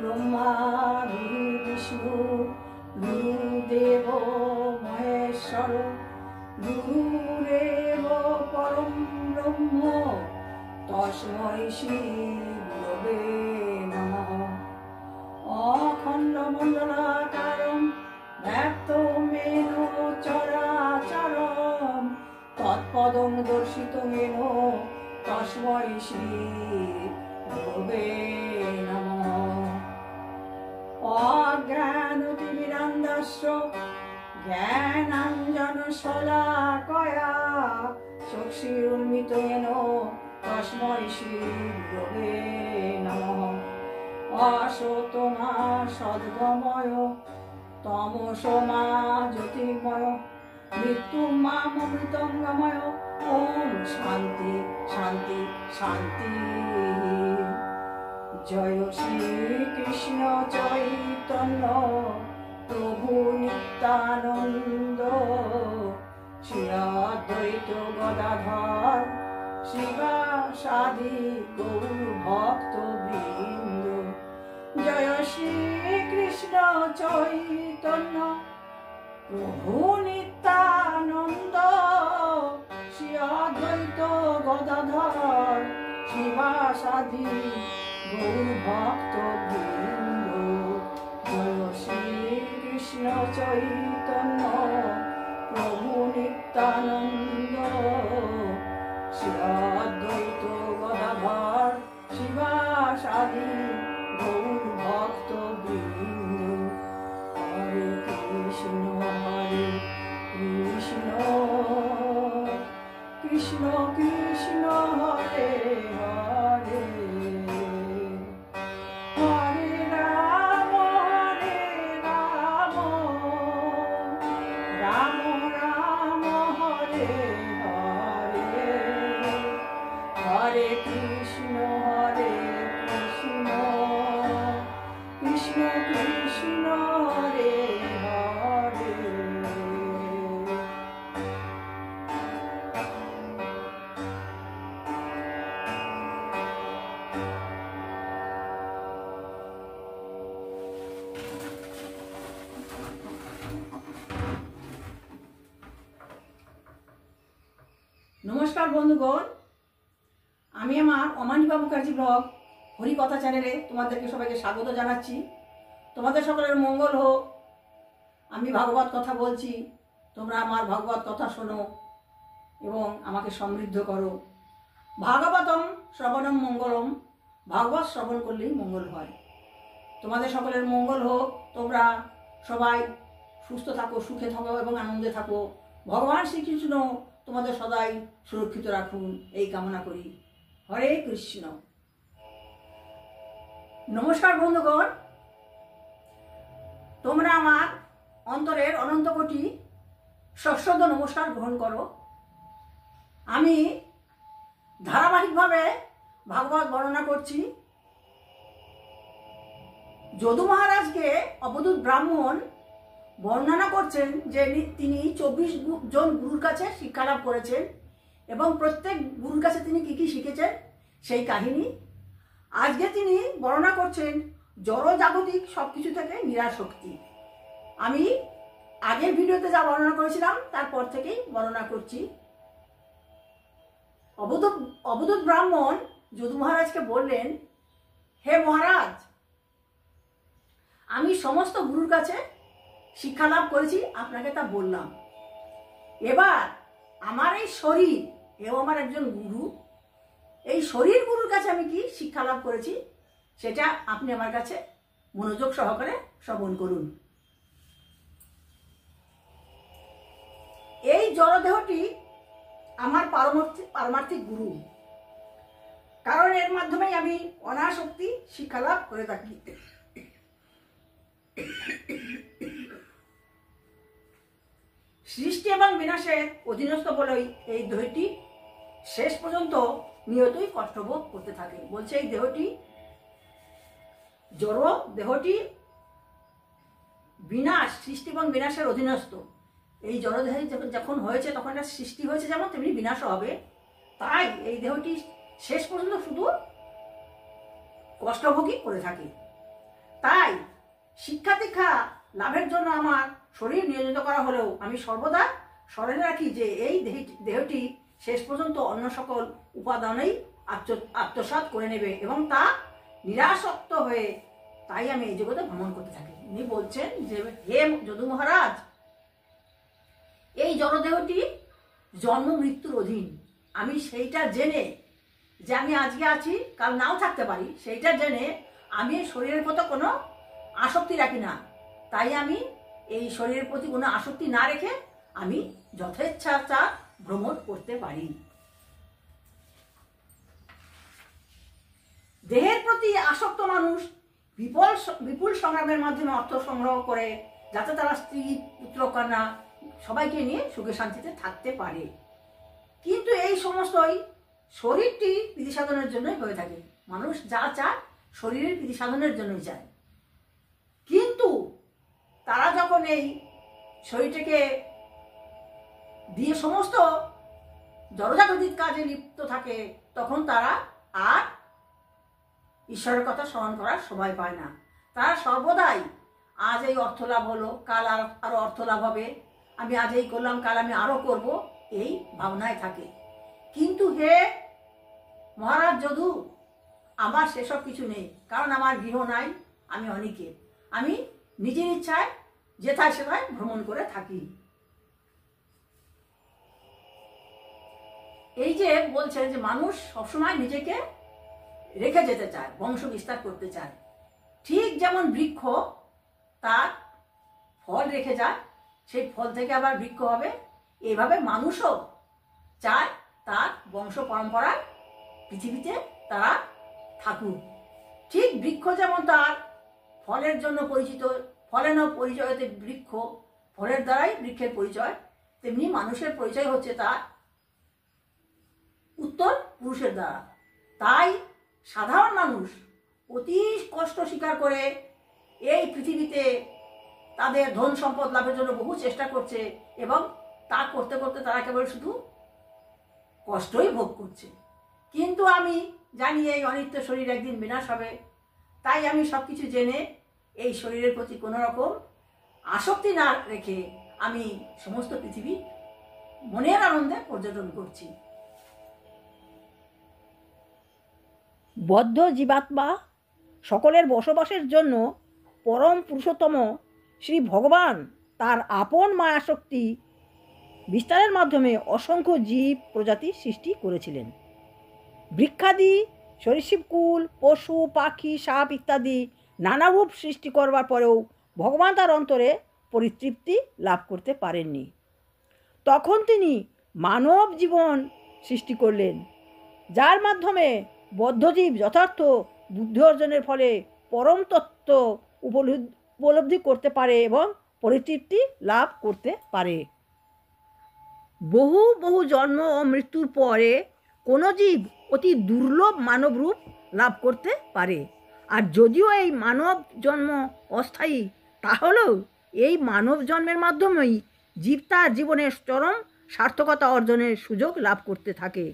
ব্রহ্মা গুরু বিষ্ণু গুরুদেব মহেশ্বর গুরুরেব পরম ব্রহ্ম তস্मै শ্রী গুরবে নমঃ। অখণ্ডমণ্ডলাকারং ব্যক্তমেন চরাচরম তৎপদং দর্শিতং येन তস্मै শ্রী গুরবে নমঃ। অজ্ঞানতিমিরান্ধস্য জ্ঞানাঞ্জনশলাকয়া চক্ষুरुन्मिलितं তস্मै শ্রী গুরবে নমঃ। অসতমা সদ্গময় তমসমা জ্যোতির্ময় মৃত্যুমামৃতঙ্গময় ওম শান্তি শান্তি শান্তি। জয় শ্রীকৃষ্ণ চৈতন্য প্রভু নিত্যানন্দ শ্রী অদ্বৈত গদাধর শিবাসাদি গৌর ভক্তবৃন্দ। জয় শ্রীকৃষ্ণ চৈতন্য প্রভু নিত্যানন্দ শ্রী অদ্বৈত গদাধর শিবাসাদি গৌর ভক্তবৃন্দ। জয় শ্রীকৃষ্ণ চৈতন্য প্রভু নিত্যানন্দ শ্রী অদ্বৈত গদাধর শিবাসাদি গৌর ভক্তবৃন্দ। হরে কৃষ্ণ কৃষ্ণ কৃষ্ণ হরে হরে হরে রাম রাম রাম হরে হরে হরে কৃষ্ণ কৃষ্ণ কৃষ্ণ হরে হরে। নমস্কার বন্ধুগণ, আমি আমার অমানিকা মুখার্জি ব্লগ হরিকথা চ্যানেলে তোমাদেরকে সবাইকে স্বাগত জানাচ্ছি। তোমাদের সকলের মঙ্গল হোক। আমি ভাগবত কথা বলছি, তোমরা আমার ভাগবত কথা শোনো এবং আমাকে সমৃদ্ধ করো। ভাগবতম শ্রবণম মঙ্গলম, ভাগবত শ্রবণ করলেই মঙ্গল হয়। তোমাদের সকলের মঙ্গল হোক, তোমরা সবাই সুস্থ থাকো, সুখে থাকো এবং আনন্দে থাকো। ভগবান শ্রীকৃষ্ণ তোমাদের সদাই সুরক্ষিত রাখুন এই কামনা করি। হরে কৃষ্ণ। নমস্কার বন্ধুগণ, তোমরা আমার অন্তরের অনন্ত কোটি সশ্রদ্ধ নমস্কার গ্রহণ করো। আমি ধারাবাহিকভাবে ভাগবত বর্ণনা করছি। যদু মহারাজকে অবধূত ব্রাহ্মণ বর্ণনা করছেন যে তিনি 24 জন গুরুর কাছে শিক্ষা লাভ করেছেন এবং প্রত্যেক গুরুর কাছে তিনি কি কি শিখেছেন সেই কাহিনী আজকে তিনি বর্ণনা করছেন। জড় জাগতিক সবকিছু থেকে নিরাশক্তি। আমি আগের ভিডিওতে যা বর্ণনা করেছিলাম তারপর থেকেই বর্ণনা করছি। অবধূত ব্রাহ্মণ যদু মহারাজকে বললেন, হে মহারাজ, আমি সমস্ত গুরুর কাছে শিক্ষা লাভ করেছি, আপনাকে তা বললাম। এবার আমার এই শরীর, এও আমার একজন গুরু, এই শরীর গুরুর কাছে আমি কি শিক্ষা লাভ করেছি সেটা আপনি আমার কাছে মনোযোগ সহকারে শ্রবণ করুন। এই জড়দেহটি আমার পারমার্থিক গুরু, কারণ এর মাধ্যমেই আমি অনাসক্তি শিক্ষা লাভ করে থাকি। সৃষ্টি এবং বিনাশের অধীনস্থ বলেই এই দেহটি শেষ পর্যন্ত নিয়তই কষ্টভোগ করতে থাকে। বলছে এই দেহটি জড় দেহটি বিনাশ, সৃষ্টি এবং বিনাশের অধীনস্থ। এই জড়দেহ যখন হয়েছে তখন এটা সৃষ্টি হয়েছে যেমন তেমনি বিনাশও হবে। তাই এই দেহটি শেষ পর্যন্ত শুধু কষ্টভোগই করে থাকে। তাই শিক্ষা দীক্ষা লাভের জন্য আমার শরীর নিয়োজিত করা হলেও আমি সর্বদা স্মরণে রাখি যে এই দেহটি শেষ পর্যন্ত অন্য সকল উপাদানেই আত্মসাৎ করে নেবে এবং তা নিরাসক্ত হয়ে, তাই আমি এই জগতে ভ্রমণ করতে থাকি। উনি বলছেন যে হে যদু মহারাজ, এই জড়দেহটি জন্ম মৃত্যুর অধীন। আমি সেইটা জেনে যে আমি আজকে আছি, কাল নাও থাকতে পারি, সেইটা জেনে আমি শরীরের প্রতি কোনো আসক্তি রাখি না। তাই আমি এই শরীরের প্রতি কোনো আসক্তি না রেখে আমি যথেচ্ছা ভ্রমণ করতে পারি। দেহের প্রতি আসক্ত মানুষ বিপুল সংগ্রামের মাধ্যমে অর্থ সংগ্রহ করে যাতে তারা স্ত্রী পুত্র কন্যা সবাইকে নিয়ে সুখে শান্তিতে থাকতে পারে। কিন্তু এই সমস্তই শরীরটি প্রীতি সাধনের জন্যই হয়ে থাকে। মানুষ যা চায় শরীরের প্রীতি সাধনের জন্যই চায়। কিন্তু তারা যখন এই শরীরটাকে দিয়ে সমস্ত জড়জাগতিক কাজে লিপ্ত থাকে, তখন তারা আর ঈশ্বরের কথা স্মরণ করার সময় পায় না। তারা সর্বদাই আজ এই অর্থ লাভ হলো, কাল আরো অর্থ লাভ হবে, আমি আজ এই করলাম, কাল আমি আরো করব, এই ভাবনায় থাকে। কিন্তু হে মহারাজ যদু, আমার সেসব কিছু নেই, কারণ আমার গৃহ নাই, আমি অনিকে, আমি নিজের ইচ্ছায় যেথায় সেথায় ভ্রমণ করে থাকি। এই যে বলছেন যে মানুষ সবসময় নিজেকে রেখে যেতে চায়, বংশ বিস্তার করতে চায়। ঠিক যেমন বৃক্ষ তার ফল রেখে যায়, সেই ফল থেকে আবার বৃক্ষ হবে, এইভাবে মানুষও চায় তার বংশ পরম্পরায় পৃথিবীতে তারা থাকুক। ঠিক বৃক্ষ যেমন তার ফলের জন্য পরিচিত, ফলের পরিচয়তে বৃক্ষ, ফলের দ্বারাই বৃক্ষের পরিচয়, তেমনি মানুষের পরিচয় হচ্ছে তার উত্তর পুরুষের দ্বারা। তাই সাধারণ মানুষ অতি কষ্ট স্বীকার করে এই পৃথিবীতে তাদের ধন সম্পদ লাভের জন্য বহু চেষ্টা করছে, এবং তা করতে করতে তারা কেবল শুধু কষ্টই ভোগ করছে। কিন্তু আমি জানি এই অনিত্য শরীর একদিন বিনাশ হবে। তাই আমি সবকিছু জেনে এই শরীরের প্রতি কোনো রকম আসক্তি না রেখে আমি সমস্ত পৃথিবী মনের আনন্দে পর্যটন করছি। বদ্ধ জীবাত্মা সকলের বসবাসের জন্য পরম পুরুষোত্তম শ্রী ভগবান তার আপন মায়াশক্তি বিস্তারের মাধ্যমে অসংখ্য জীব প্রজাতি সৃষ্টি করেছিলেন। বৃক্ষাদি, সরীসৃপকুল, পশু পাখি, সাপ ইত্যাদি নানারূপ সৃষ্টি করবার পরেও ভগবান তার অন্তরে পরিতৃপ্তি লাভ করতে পারেননি। তখন তিনি মানব জীবন সৃষ্টি করলেন, যার মাধ্যমে বদ্ধজীব যথার্থ বুদ্ধি অর্জনের ফলে পরম তত্ত্ব উপলব্ধি করতে পারে এবং পরিতৃপ্তি লাভ করতে পারে। বহু বহু জন্ম ও মৃত্যুর পরে কোনো জীব অতি দুর্লভ মানব রূপ লাভ করতে পারে। আর যদিও এই মানব জন্ম অস্থায়ী, তাহলেও এই মানব জন্মের মাধ্যমেই জীব তার জীবনের চরম সার্থকতা অর্জনের সুযোগ লাভ করতে থাকে।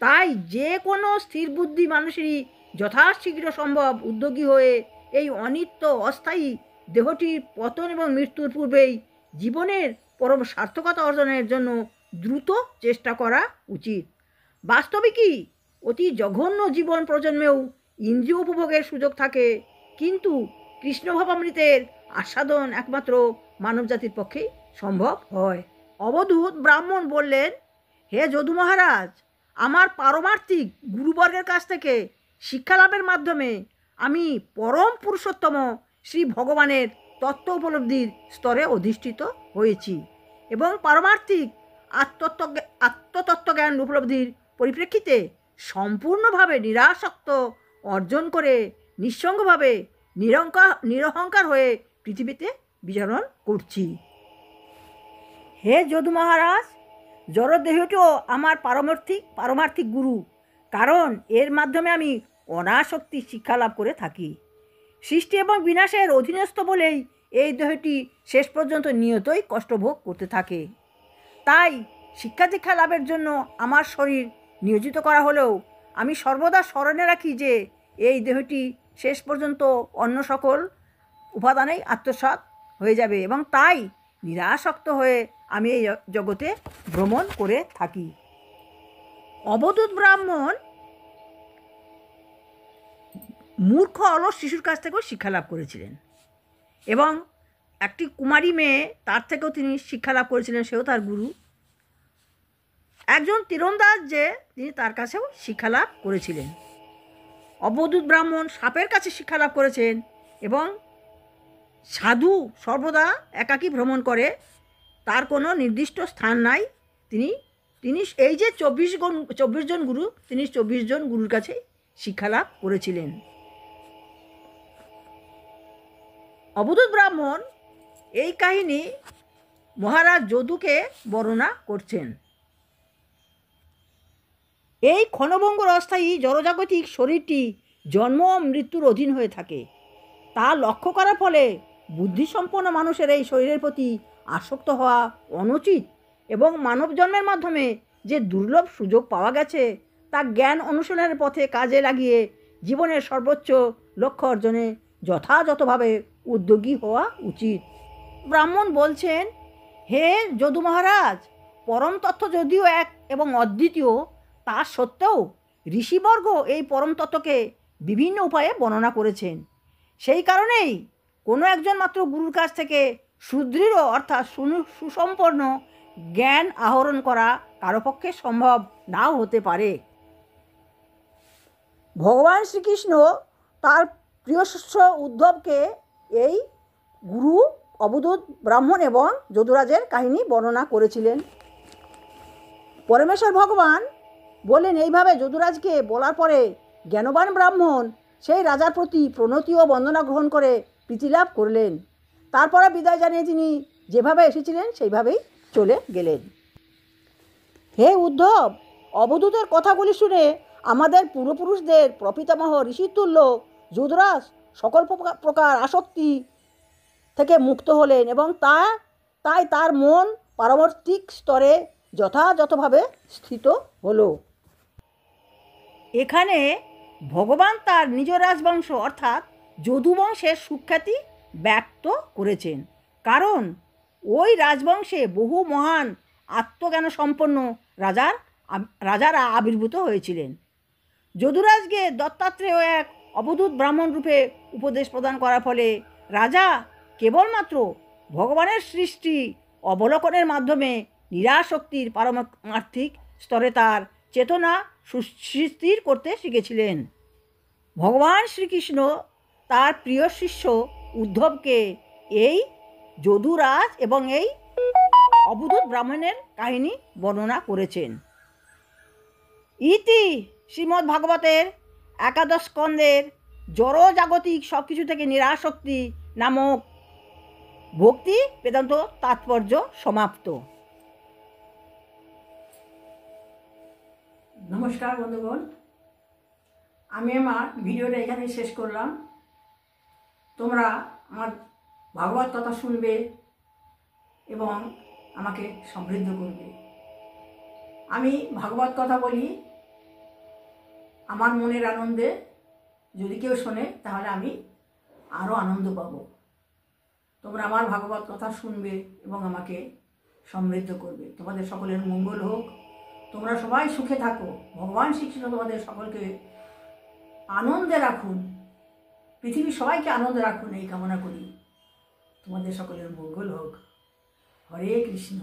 তাই যে কোনো স্থির বুদ্ধি মানুষেরই যথাশীঘ্র সম্ভব উদ্যোগী হয়ে এই অনিত্য অস্থায়ী দেহটির পতন এবং মৃত্যুর পূর্বেই জীবনের পরম সার্থকতা অর্জনের জন্য দ্রুত চেষ্টা করা উচিত। বাস্তবিকই অতি জঘন্য জীবন প্রজন্মেও ইন্দ্রিয় উপভোগের সুযোগ থাকে, কিন্তু কৃষ্ণভাবামৃতের আস্বাদন একমাত্র মানবজাতির পক্ষেই সম্ভব হয়। অবধূত ব্রাহ্মণ বললেন, হে যদু মহারাজ, আমার পারমার্থিক গুরুবর্গের কাছ থেকে শিক্ষালাভের মাধ্যমে আমি পরম পুরুষোত্তম শ্রী ভগবানের তত্ত্ব উপলব্ধির স্তরে অধিষ্ঠিত হয়েছি এবং পারমার্থিক আত্মতত্ত্বজ্ঞান উপলব্ধির পরিপ্রেক্ষিতে সম্পূর্ণভাবে নিরাসক্ত অর্জন করে নিঃসঙ্গভাবে নিরহংকার হয়ে পৃথিবীতে বিচরণ করছি। হে যদু মহারাজ, জড়দেহটিও আমার পারমার্থিক গুরু, কারণ এর মাধ্যমে আমি অনাসক্তি শিক্ষা লাভ করে থাকি। সৃষ্টি এবং বিনাশের অধীনস্থ বলেই এই দেহটি শেষ পর্যন্ত নিয়তই কষ্টভোগ করতে থাকে। তাই শিক্ষা দীক্ষা লাভের জন্য আমার শরীর নিয়োজিত করা হলেও আমি সর্বদা স্মরণে রাখি যে এই দেহটি শেষ পর্যন্ত অন্য সকল উপাদানেই আত্মসাৎ হয়ে যাবে, এবং তাই নিরাসক্ত হয়ে আমি এই জগতে ভ্রমণ করে থাকি। অবধূত ব্রাহ্মণ মূর্খ অলস শিশুর কাছ থেকেও শিক্ষা লাভ করেছিলেন, এবং একটি কুমারী মেয়ে তার থেকেও তিনি শিক্ষা লাভ করেছিলেন, সেও তার গুরু। একজন তীরন্দাজ যে তিনি তার কাছেও শিক্ষা লাভ করেছিলেন। অবধূত ব্রাহ্মণ সাপের কাছে শিক্ষা লাভ করেছেন, এবং সাধু সর্বদা একাকী ভ্রমণ করে, তার কোনো নির্দিষ্ট স্থান নাই। তিনি তিনি এই যে 24 জন গুরু, তিনি 24 জন গুরুর কাছে শিক্ষা লাভ করেছিলেন। অবধূত ব্রাহ্মণ এই কাহিনী মহারাজ যদুকে বর্ণনা করছেন। এই ক্ষণভঙ্গ অস্থায়ী জড়জাগতিক শরীরটি জন্ম ও মৃত্যুর অধীন হয়ে থাকে। তা লক্ষ্য করার ফলে বুদ্ধিসম্পন্ন মানুষের এই শরীরের প্রতি আসক্ত হওয়া অনুচিত, এবং মানব জন্মের মাধ্যমে যে দুর্লভ সুযোগ পাওয়া গেছে তা জ্ঞান অনুশীলনের পথে কাজে লাগিয়ে জীবনের সর্বোচ্চ লক্ষ্য অর্জনে যথাযথভাবে উদ্যোগী হওয়া উচিত। ব্রাহ্মণ বলছেন, হে যদু মহারাজ, পরম তত্ত্ব যদিও এক এবং অদ্বিতীয়, তা সত্ত্বেও ঋষিবর্গ এই পরম তত্ত্বকে বিভিন্ন উপায়ে বর্ণনা করেছেন। সেই কারণেই কোনো একজন মাত্র গুরুর কাছ থেকে সুদৃঢ় অর্থাৎ সুসম্পন্ন জ্ঞান আহরণ করা কারো পক্ষে সম্ভব নাও হতে পারে। ভগবান শ্রীকৃষ্ণ তার প্রিয় শিষ্য উদ্ধবকে এই গুরু অবধূত ব্রাহ্মণ এবং যদুরাজের কাহিনী বর্ণনা করেছিলেন। পরমেশ্বর ভগবান বললেন এইভাবে যদুরাজকে বলার পরে জ্ঞানবান ব্রাহ্মণ সেই রাজার প্রতি প্রণতি ও বন্দনা গ্রহণ করে প্রীতিলাভ করলেন। তারপরে বিদায় জানিয়ে তিনি যেভাবে এসেছিলেন সেইভাবেই চলে গেলেন। হে উদ্ধব, অবধূতের কথাগুলি শুনে আমাদের পূর্বপুরুষদের প্রপিতামহ ঋষিতুল্য যদুরাজ সকল প্রকার আসক্তি থেকে মুক্ত হলেন, এবং তাই তার মন পারমার্থিক স্তরে যথাযথভাবে স্থিত হলো। এখানে ভগবান তার নিজ রাজবংশ অর্থাৎ যদুবংশের সুখ্যাতি ব্যক্ত করেছেন, কারণ ওই রাজবংশে বহু মহান আত্মজ্ঞান সম্পন্ন রাজারা আবির্ভূত হয়েছিলেন। যদুরাজকে দত্তাত্রেয় এক অবধূত ব্রাহ্মণ রূপে উপদেশ প্রদান করার ফলে রাজা কেবলমাত্র ভগবানের সৃষ্টি অবলোকনের মাধ্যমে নিরাসক্তির পারমার্থিক স্তরে তার চেতনা সুস্থির করতে শিখেছিলেন। ভগবান শ্রীকৃষ্ণ তার প্রিয় শিষ্য উদ্ধবকে এই যদুরাজ এবং এই অবধূত ব্রাহ্মণের কাহিনী বর্ণনা করেছেন। ইতি শ্রীমদ্ ভাগবতের একাদশ স্কন্ধের জড় জাগতিক সব কিছু থেকে নিরাসক্তি নামক ভক্তি বেদান্ত তাৎপর্য সমাপ্ত। নমস্কার বন্ধুগণ, আমি আমার ভিডিওটা এখানে শেষ করলাম। তোমরা আমার ভাগবত কথা শুনবে এবং আমাকে সমৃদ্ধ করবে। আমি ভাগবত কথা বলি আমার মনের আনন্দে, যদি কেউ শোনে তাহলে আমি আরও আনন্দ পাব। তোমরা আমার ভাগবত কথা শুনবে এবং আমাকে সমৃদ্ধ করবে। তোমাদের সকলের মঙ্গল হোক, তোমরা সবাই সুখে থাকো। ভগবান শ্রীকৃষ্ণ তোমাদের সকলকে আনন্দে রাখুন, পৃথিবীর সবাইকে আনন্দে রাখুন, এই কামনা করি। তোমাদের সকলের মঙ্গল হোক। হরে কৃষ্ণ।